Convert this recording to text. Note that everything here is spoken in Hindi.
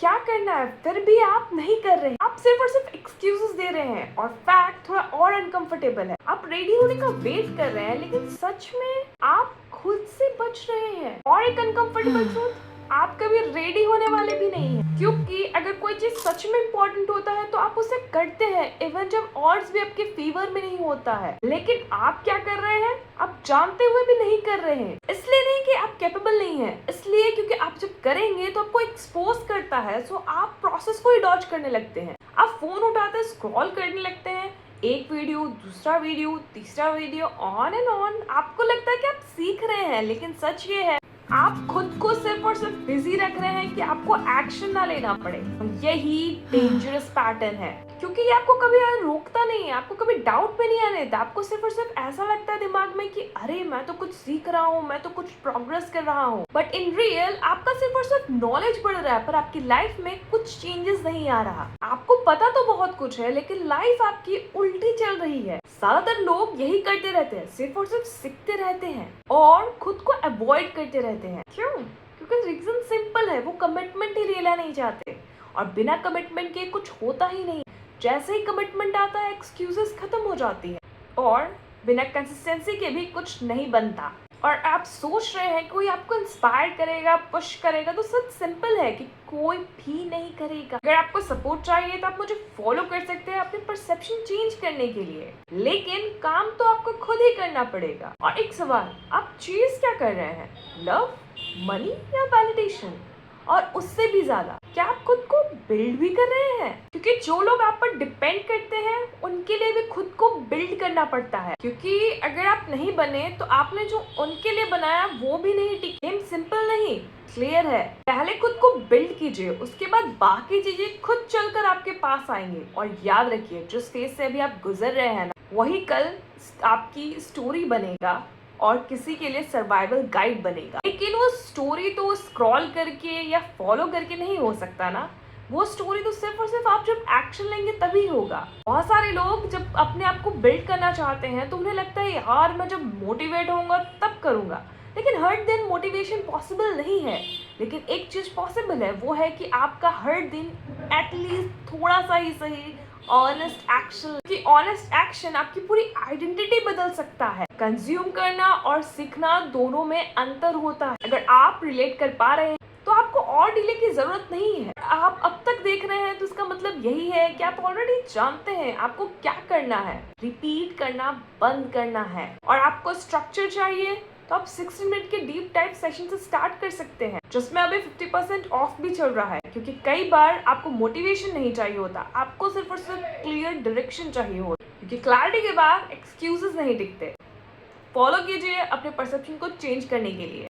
क्या करना है फिर भी आप नहीं कर रहे हैं। आप सिर्फ और सिर्फ एक्सक्यूजेस दे रहे हैं और फैक्ट थोड़ा और अनकंफर्टेबल है। आप रेडी होने का वेट कर रहे हैं लेकिन सच में आप खुद से बच रहे हैं। और एक अनकंफर्टेबल ट्रूथ, आप कभी रेडी होने वाले भी नहीं हैं, क्योंकि अगर कोई चीज सच में इम्पोर्टेंट होता है तो आप उसे करते हैं इवन जब ऑड्स भी आपके फेवर में नहीं होता है। लेकिन आप क्या कर रहे हैं, आप जानते हुए भी नहीं कर रहे हैं। इसलिए नहीं कि आप कैपेबल नहीं है, इसलिए क्योंकि आप जब करेंगे तो आपको एक्सपोज करता है, सो आप प्रोसेस को ही डॉज करने लगते हैं। आप फोन उठाते स्क्रॉल करने लगते हैं, एक वीडियो, दूसरा वीडियो, तीसरा वीडियो, ऑन एंड ऑन। आपको लगता है कि आप सीख रहे हैं, लेकिन सच ये है आप खुद को सिर्फ और सिर्फ बिजी रख रहे हैं कि आपको एक्शन ना लेना पड़े। यही डेंजरस पैटर्न है, क्योंकि ये आपको कभी रोकता नहीं है, आपको कभी डाउट में नहीं आने देता। आपको सिर्फ और सिर्फ ऐसा लगता है दिमाग में कि अरे मैं तो कुछ सीख रहा हूँ, मैं तो कुछ प्रोग्रेस कर रहा हूँ, बट इन रियल आपका सिर्फ और सिर्फ नॉलेज बढ़ रहा है, पर आपकी लाइफ में कुछ चेंजेस नहीं आ रहा। आपको पता तो बहुत कुछ है, लेकिन लाइफ आपकी उल्टी चल रही है। ज्यादातर लोग यही करते रहते हैं, सिर्फ और सिर्फ सीखते रहते हैं और खुद को अवॉइड करते रहते हैं। क्यों? क्योंकि रीजन सिंपल है, वो कमिटमेंट ही लेना नहीं चाहते, और बिना कमिटमेंट के कुछ होता ही नहीं। जैसे ही कमिटमेंट आता है एक्सक्यूजेस खत्म हो जाती है, और बिना कंसिस्टेंसी के भी कुछ नहीं बनता। और आप सोच रहे हैं कोई आपको इंस्पायर करेगा, पुश करेगा, तो सच सिंपल है कि कोई भी नहीं करेगा। अगर आपको सपोर्ट चाहिए तो आप मुझे फॉलो कर सकते हैं अपनी परसेप्शन चेंज करने के लिए, लेकिन काम तो आपको खुद ही करना पड़ेगा। और एक सवाल, आप चीज क्या कर रहे हैं, लव, मनी या वैलिडेशन? और उससे भी ज्यादा, क्या आप खुद को बिल्ड भी कर रहे हैं? क्योंकि जो लोग आप पर डिपेंड करते हैं उनके लिए भी खुद को बिल्ड करना पड़ता है, क्योंकि अगर आप नहीं बने तो आपने जो उनके लिए बनाया वो भी नहीं टिके। सिंपल नहीं, क्लियर है। पहले खुद को बिल्ड कीजिए, उसके बाद बाकी चीजें खुद चलकर आपके पास आएंगे। और याद रखिए, जिस फेज से अभी आप गुजर रहे हैं ना, वही कल आपकी स्टोरी बनेगा और किसी के लिए सर्वाइवल गाइड बनेगा। लेकिन वो स्टोरी तो स्क्रॉल करके या फॉलो करके नहीं हो सकता ना, वो स्टोरी तो सिर्फ और सिर्फ आप जब एक्शन लेंगे तभी होगा। बहुत सारे लोग जब अपने आप को बिल्ड करना चाहते हैं तो उन्हें लगता है यार मैं जब मोटिवेट होऊंगा तब करूंगा, लेकिन हर दिन मोटिवेशन पॉसिबल नहीं है। लेकिन एक चीज पॉसिबल है, वो है कि आपका हर दिन एटलीस्ट थोड़ा सा ही सही ऑनेस्ट एक्शन, कि ऑनेस्ट एक्शन आपकी पूरी आइडेंटिटी बदल सकता है। कंज्यूम करना और सीखना दोनों में अंतर होता है। अगर आप रिलेट कर पा रहे हैं तो आपको और डिले की जरूरत नहीं है। आप अब तक देख रहे हैं तो इसका मतलब यही है कि आप ऑलरेडी जानते हैं आपको क्या करना है। रिपीट करना बंद करना है। और आपको स्ट्रक्चर चाहिए तो आप 60 मिनट के डीप टाइप सेशन से स्टार्ट कर सकते हैं, जिसमें अभी 50% ऑफ भी चल रहा है। क्योंकि कई बार आपको मोटिवेशन नहीं चाहिए होता, आपको सिर्फ और सिर्फ क्लियर डायरेक्शन चाहिए होता, क्योंकि क्लैरिटी के बाद एक्सक्यूजेस नहीं टिकते। फॉलो कीजिए अपने परसेप्शन को चेंज करने के लिए।